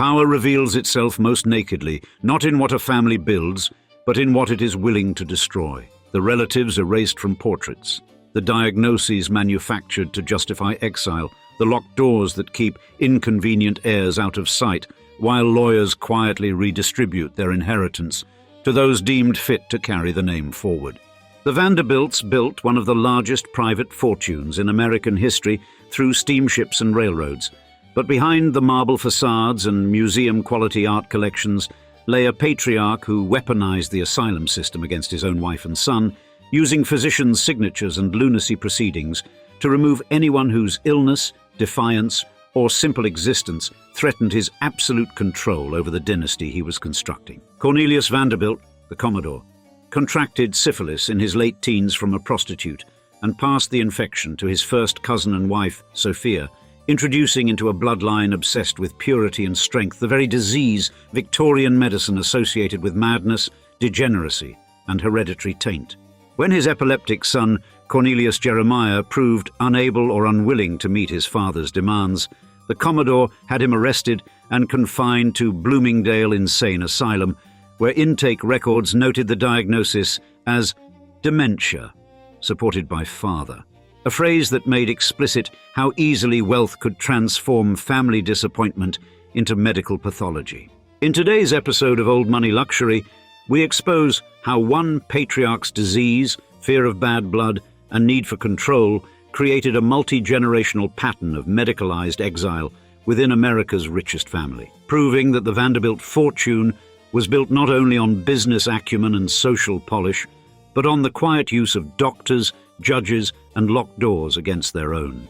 Power reveals itself most nakedly, not in what a family builds, but in what it is willing to destroy. The relatives erased from portraits, the diagnoses manufactured to justify exile, the locked doors that keep inconvenient heirs out of sight, while lawyers quietly redistribute their inheritance to those deemed fit to carry the name forward. The Vanderbilts built one of the largest private fortunes in American history through steamships and railroads, but behind the marble facades and museum-quality art collections lay a patriarch who weaponized the asylum system against his own wife and son, using physicians' signatures and lunacy proceedings to remove anyone whose illness, defiance, or simple existence threatened his absolute control over the dynasty he was constructing. Cornelius Vanderbilt, the Commodore, contracted syphilis in his late teens from a prostitute and passed the infection to his first cousin and wife, Sophia, introducing into a bloodline obsessed with purity and strength the very disease Victorian medicine associated with madness, degeneracy, and hereditary taint. When his epileptic son, Cornelius Jeremiah, proved unable or unwilling to meet his father's demands, the Commodore had him arrested and confined to Bloomingdale Insane Asylum, where intake records noted the diagnosis as dementia, supported by father, a phrase that made explicit how easily wealth could transform family disappointment into medical pathology. In today's episode of Old Money Luxury, we expose how one patriarch's disease, fear of bad blood, and need for control created a multi-generational pattern of medicalized exile within America's richest family, proving that the Vanderbilt fortune was built not only on business acumen and social polish, but on the quiet use of doctors, judges, and locked doors against their own.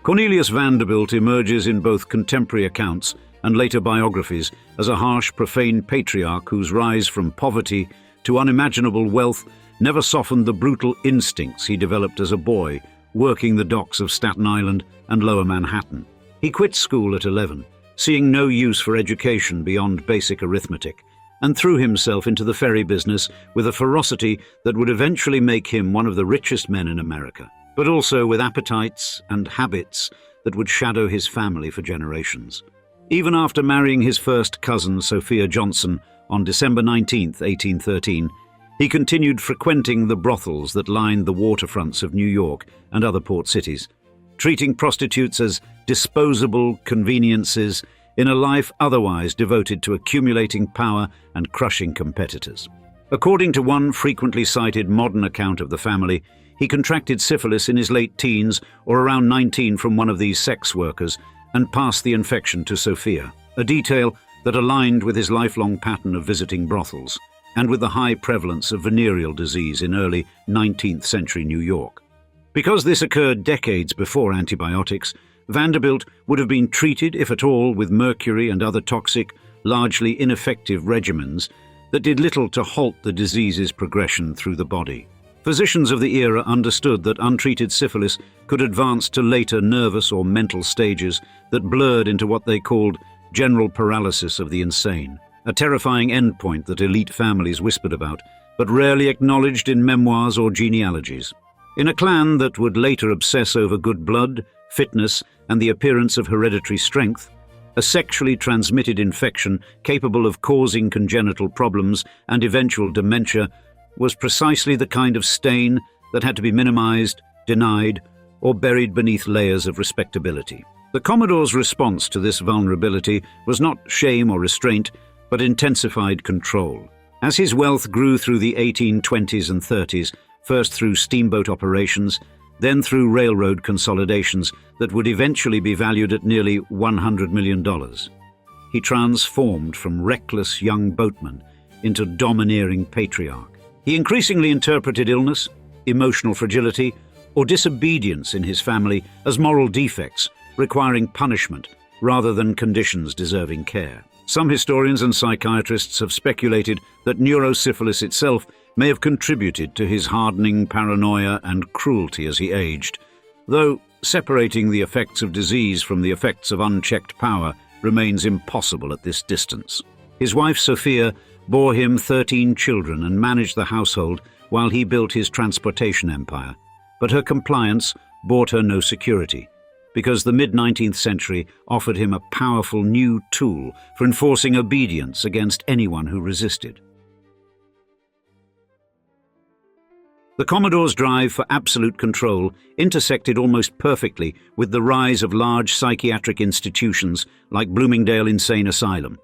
Cornelius Vanderbilt emerges in both contemporary accounts and later biographies as a harsh, profane patriarch whose rise from poverty to unimaginable wealth never softened the brutal instincts he developed as a boy, working the docks of Staten Island and Lower Manhattan. He quit school at 11, seeing no use for education beyond basic arithmetic, and threw himself into the ferry business with a ferocity that would eventually make him one of the richest men in America, but also with appetites and habits that would shadow his family for generations. Even after marrying his first cousin, Sophia Johnson, on December 19, 1813, he continued frequenting the brothels that lined the waterfronts of New York and other port cities, treating prostitutes as disposable conveniences in a life otherwise devoted to accumulating power and crushing competitors. According to one frequently cited modern account of the family, he contracted syphilis in his late teens or around 19 from one of these sex workers and passed the infection to Sophia, a detail that aligned with his lifelong pattern of visiting brothels and with the high prevalence of venereal disease in early 19th century New York. Because this occurred decades before antibiotics, Vanderbilt would have been treated, if at all, with mercury and other toxic, largely ineffective regimens that did little to halt the disease's progression through the body. Physicians of the era understood that untreated syphilis could advance to later nervous or mental stages that blurred into what they called general paralysis of the insane, a terrifying endpoint that elite families whispered about, but rarely acknowledged in memoirs or genealogies. In a clan that would later obsess over good blood, fitness, and the appearance of hereditary strength, a sexually transmitted infection capable of causing congenital problems and eventual dementia was precisely the kind of stain that had to be minimized, denied, or buried beneath layers of respectability. The Commodore's response to this vulnerability was not shame or restraint, but intensified control. As his wealth grew through the 1820s and 30s, first through steamboat operations, then through railroad consolidations that would eventually be valued at nearly $100 million, he transformed from reckless young boatman into domineering patriarch. He increasingly interpreted illness, emotional fragility, or disobedience in his family as moral defects requiring punishment rather than conditions deserving care. Some historians and psychiatrists have speculated that neurosyphilis itself may have contributed to his hardening paranoia and cruelty as he aged, though separating the effects of disease from the effects of unchecked power remains impossible at this distance. His wife Sophia bore him 13 children and managed the household while he built his transportation empire, but her compliance brought her no security, because the mid-19th century offered him a powerful new tool for enforcing obedience against anyone who resisted. The Commodore's drive for absolute control intersected almost perfectly with the rise of large psychiatric institutions like Bloomingdale Insane Asylum,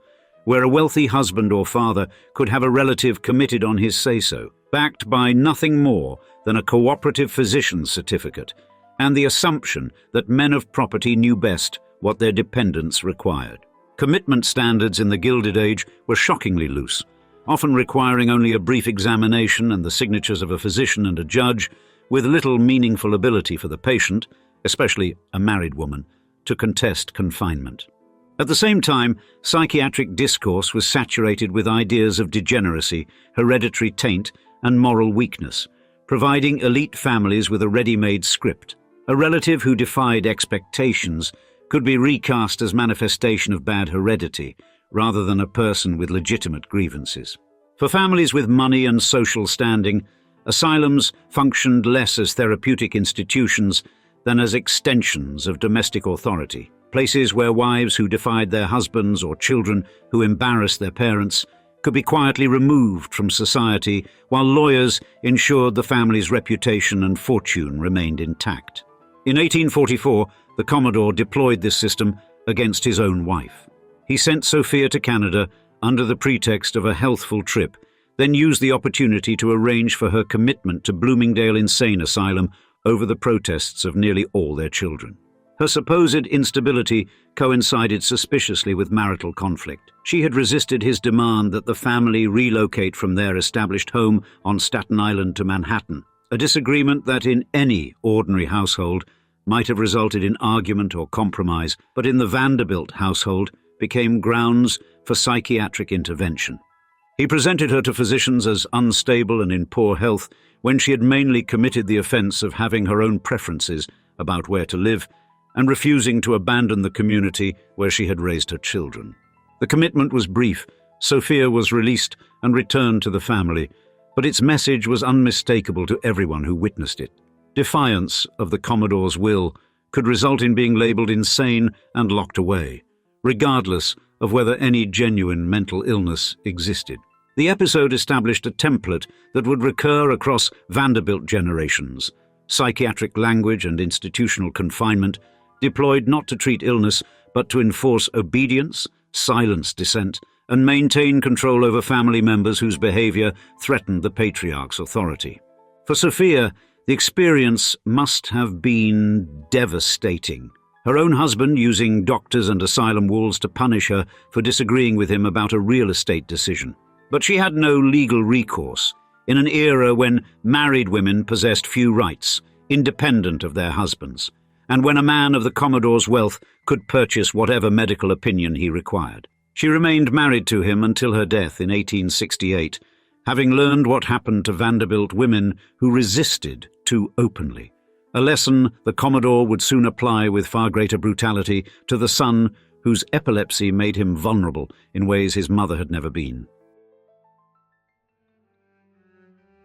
where a wealthy husband or father could have a relative committed on his say-so, backed by nothing more than a cooperative physician's certificate and the assumption that men of property knew best what their dependents required. Commitment standards in the Gilded Age were shockingly loose, often requiring only a brief examination and the signatures of a physician and a judge, with little meaningful ability for the patient, especially a married woman, to contest confinement. At the same time, psychiatric discourse was saturated with ideas of degeneracy, hereditary taint, and moral weakness, providing elite families with a ready-made script. A relative who defied expectations could be recast as manifestation of bad heredity, rather than a person with legitimate grievances. For families with money and social standing, asylums functioned less as therapeutic institutions than as extensions of domestic authority, places where wives who defied their husbands or children who embarrassed their parents could be quietly removed from society, while lawyers ensured the family's reputation and fortune remained intact. In 1844, the Commodore deployed this system against his own wife. He sent Sophia to Canada under the pretext of a healthful trip, then used the opportunity to arrange for her commitment to Bloomingdale Insane Asylum over the protests of nearly all their children. Her supposed instability coincided suspiciously with marital conflict. She had resisted his demand that the family relocate from their established home on Staten Island to Manhattan, a disagreement that in any ordinary household might have resulted in argument or compromise, but in the Vanderbilt household became grounds for psychiatric intervention. He presented her to physicians as unstable and in poor health when she had mainly committed the offense of having her own preferences about where to live and refusing to abandon the community where she had raised her children. The commitment was brief. Sophia was released and returned to the family, but its message was unmistakable to everyone who witnessed it. Defiance of the Commodore's will could result in being labeled insane and locked away, regardless of whether any genuine mental illness existed. The episode established a template that would recur across Vanderbilt generations. Psychiatric language and institutional confinement, deployed not to treat illness, but to enforce obedience, silence dissent, and maintain control over family members whose behavior threatened the patriarch's authority. For Sophia, the experience must have been devastating. Her own husband using doctors and asylum walls to punish her for disagreeing with him about a real estate decision. But she had no legal recourse, in an era when married women possessed few rights, independent of their husbands, and when a man of the Commodore's wealth could purchase whatever medical opinion he required. She remained married to him until her death in 1868, having learned what happened to Vanderbilt women who resisted too openly, a lesson the Commodore would soon apply with far greater brutality to the son whose epilepsy made him vulnerable in ways his mother had never been.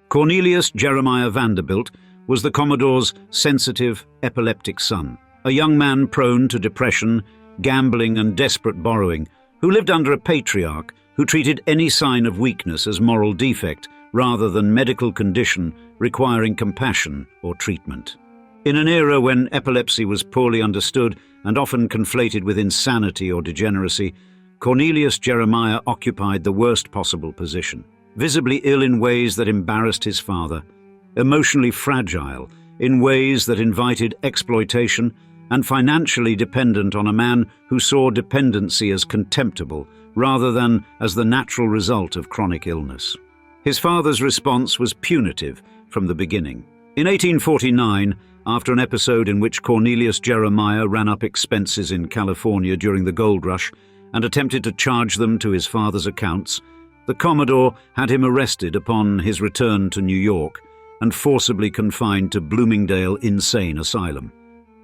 Cornelius Jeremiah Vanderbilt was the Commodore's sensitive, epileptic son, a young man prone to depression, gambling, and desperate borrowing, who lived under a patriarch who treated any sign of weakness as moral defect rather than medical condition requiring compassion or treatment. In an era when epilepsy was poorly understood and often conflated with insanity or degeneracy, Cornelius Jeremiah occupied the worst possible position. Visibly ill in ways that embarrassed his father, emotionally fragile in ways that invited exploitation, and financially dependent on a man who saw dependency as contemptible rather than as the natural result of chronic illness. His father's response was punitive from the beginning. In 1849, after an episode in which Cornelius Jeremiah ran up expenses in California during the gold rush and attempted to charge them to his father's accounts, the Commodore had him arrested upon his return to New York and forcibly confined to Bloomingdale Insane Asylum,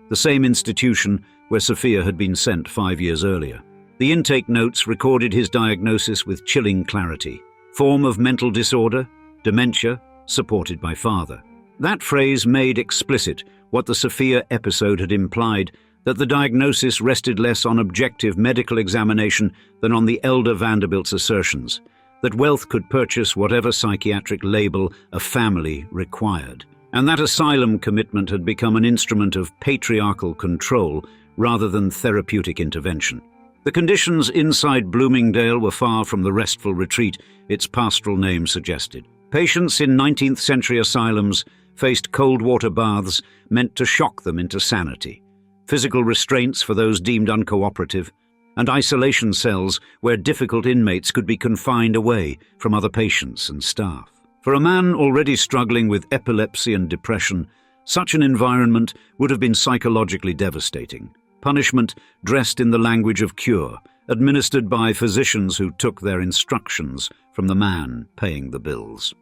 the same institution where Sophia had been sent 5 years earlier. The intake notes recorded his diagnosis with chilling clarity: form of mental disorder, dementia, supported by father. That phrase made explicit what the Sophia episode had implied, that the diagnosis rested less on objective medical examination than on the elder Vanderbilt's assertions that wealth could purchase whatever psychiatric label a family required, and that asylum commitment had become an instrument of patriarchal control rather than therapeutic intervention. The conditions inside Bloomingdale were far from the restful retreat its pastoral name suggested. Patients in 19th century asylums faced cold water baths meant to shock them into sanity, physical restraints for those deemed uncooperative, and isolation cells where difficult inmates could be confined away from other patients and staff. For a man already struggling with epilepsy and depression, such an environment would have been psychologically devastating. Punishment dressed in the language of cure, administered by physicians who took their instructions from the man paying the bills.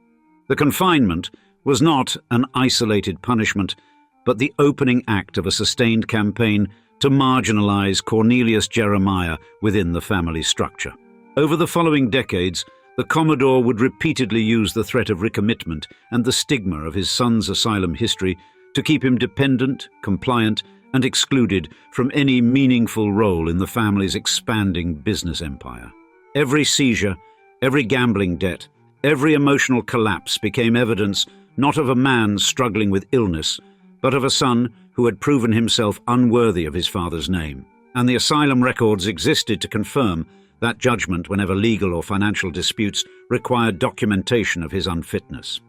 The confinement was not an isolated punishment, but the opening act of a sustained campaign to marginalize Cornelius Jeremiah within the family structure. Over the following decades, the Commodore would repeatedly use the threat of recommitment and the stigma of his son's asylum history to keep him dependent, compliant, and excluded from any meaningful role in the family's expanding business empire. Every seizure, every gambling debt, every emotional collapse became evidence not of a man struggling with illness, but of a son who had proven himself unworthy of his father's name. And the asylum records existed to confirm that judgment whenever legal or financial disputes required documentation of his unfitness.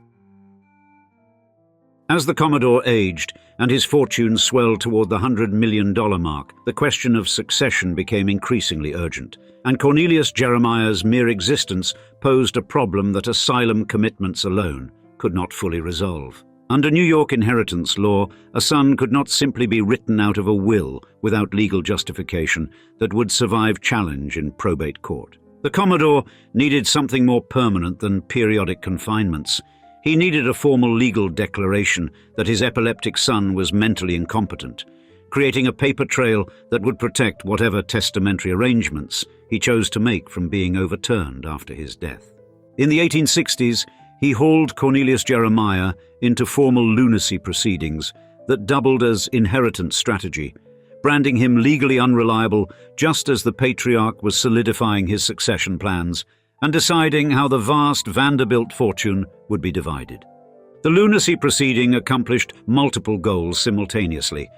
As the Commodore aged and his fortune swelled toward the $100 million mark, the question of succession became increasingly urgent, and Cornelius Jeremiah's mere existence posed a problem that asylum commitments alone could not fully resolve. Under New York inheritance law, a son could not simply be written out of a will without legal justification that would survive challenge in probate court. The Commodore needed something more permanent than periodic confinements. He needed a formal legal declaration that his epileptic son was mentally incompetent, creating a paper trail that would protect whatever testamentary arrangements he chose to make from being overturned after his death. In the 1860s, he hauled Cornelius Jeremiah into formal lunacy proceedings that doubled as inheritance strategy, branding him legally unreliable just as the patriarch was solidifying his succession plans and deciding how the vast Vanderbilt fortune would be divided. The lunacy proceeding accomplished multiple goals simultaneously.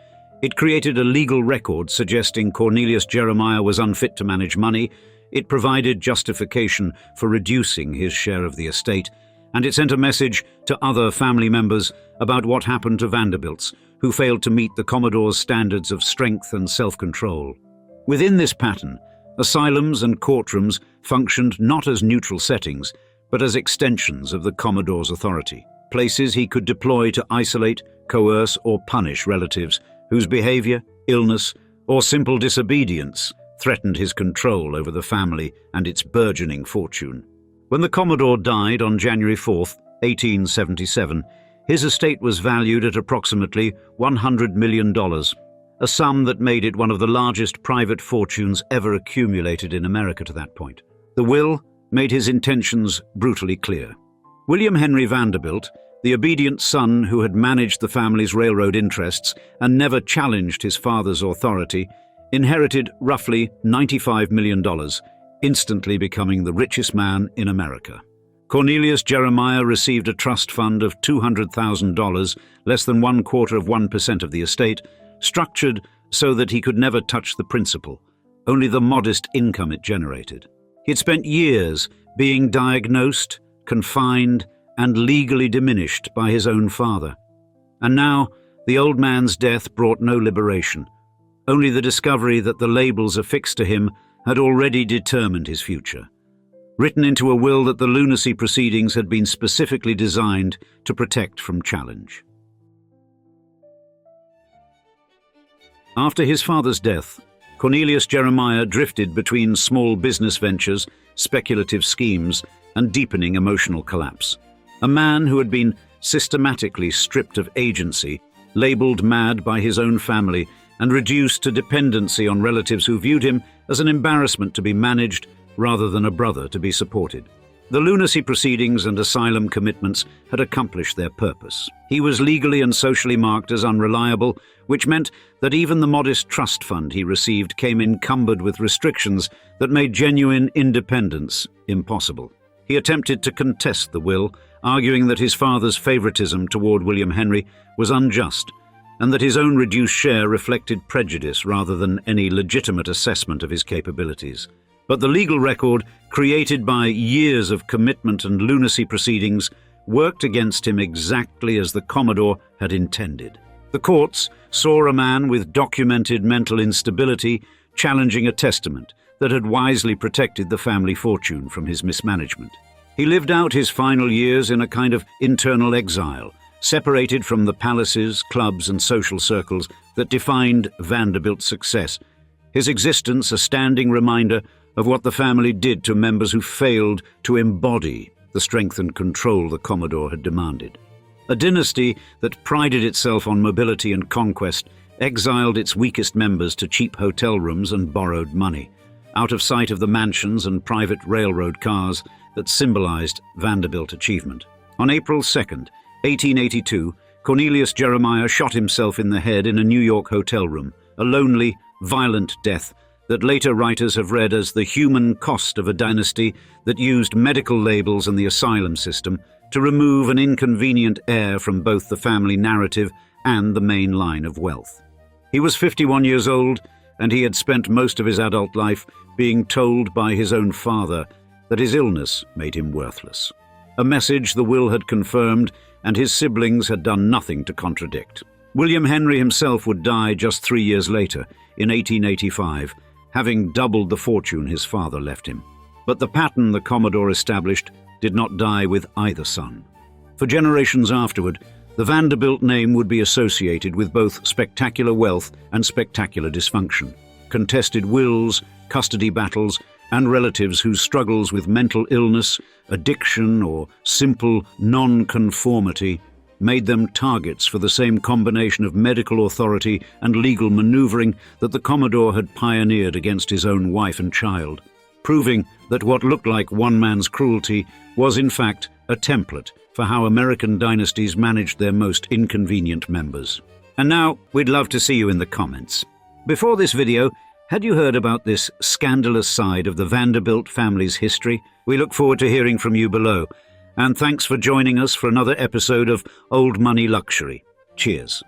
It created a legal record suggesting Cornelius Jeremiah was unfit to manage money, it provided justification for reducing his share of the estate, and it sent a message to other family members about what happened to Vanderbilts, who failed to meet the Commodore's standards of strength and self-control. Within this pattern, asylums and courtrooms functioned not as neutral settings, but as extensions of the Commodore's authority, places he could deploy to isolate, coerce, or punish relatives whose behavior, illness, or simple disobedience threatened his control over the family and its burgeoning fortune. When the Commodore died on January 4, 1877, his estate was valued at approximately $100 million, a sum that made it one of the largest private fortunes ever accumulated in America to that point. The will made his intentions brutally clear. William Henry Vanderbilt, the obedient son who had managed the family's railroad interests and never challenged his father's authority, inherited roughly $95 million, instantly becoming the richest man in America. Cornelius Jeremiah received a trust fund of $200,000, less than 1/4% of the estate, structured so that he could never touch the principal, only the modest income it generated. He'd spent years being diagnosed, confined, and legally diminished by his own father. And now, the old man's death brought no liberation, only the discovery that the labels affixed to him had already determined his future, written into a will that the lunacy proceedings had been specifically designed to protect from challenge. After his father's death, Cornelius Jeremiah drifted between small business ventures, speculative schemes, and deepening emotional collapse. A man who had been systematically stripped of agency, labeled mad by his own family, and reduced to dependency on relatives who viewed him as an embarrassment to be managed rather than a brother to be supported. The lunacy proceedings and asylum commitments had accomplished their purpose. He was legally and socially marked as unreliable, which meant that even the modest trust fund he received came encumbered with restrictions that made genuine independence impossible. He attempted to contest the will, arguing that his father's favoritism toward William Henry was unjust, and that his own reduced share reflected prejudice rather than any legitimate assessment of his capabilities. But the legal record, created by years of commitment and lunacy proceedings, worked against him exactly as the Commodore had intended. The courts saw a man with documented mental instability challenging a testament that had wisely protected the family fortune from his mismanagement. He lived out his final years in a kind of internal exile, separated from the palaces, clubs, and social circles that defined Vanderbilt's success, his existence a standing reminder of what the family did to members who failed to embody the strength and control the Commodore had demanded. A dynasty that prided itself on mobility and conquest exiled its weakest members to cheap hotel rooms and borrowed money, out of sight of the mansions and private railroad cars that symbolized Vanderbilt achievement. On April 2nd, 1882, Cornelius Jeremiah shot himself in the head in a New York hotel room, a lonely, violent death that later writers have read as the human cost of a dynasty that used medical labels and the asylum system to remove an inconvenient heir from both the family narrative and the main line of wealth. He was 51 years old, and he had spent most of his adult life being told by his own father that his illness made him worthless, a message the will had confirmed and his siblings had done nothing to contradict. William Henry himself would die just 3 years later, in 1885, having doubled the fortune his father left him. But the pattern the Commodore established did not die with either son. For generations afterward, the Vanderbilt name would be associated with both spectacular wealth and spectacular dysfunction, contested wills, custody battles, and relatives whose struggles with mental illness, addiction, or simple non-conformity made them targets for the same combination of medical authority and legal maneuvering that the Commodore had pioneered against his own wife and child, proving that what looked like one man's cruelty was in fact a template for how American dynasties managed their most inconvenient members. And now, we'd love to see you in the comments. Before this video, had you heard about this scandalous side of the Vanderbilt family's history? We look forward to hearing from you below. And thanks for joining us for another episode of Old Money Luxury. Cheers.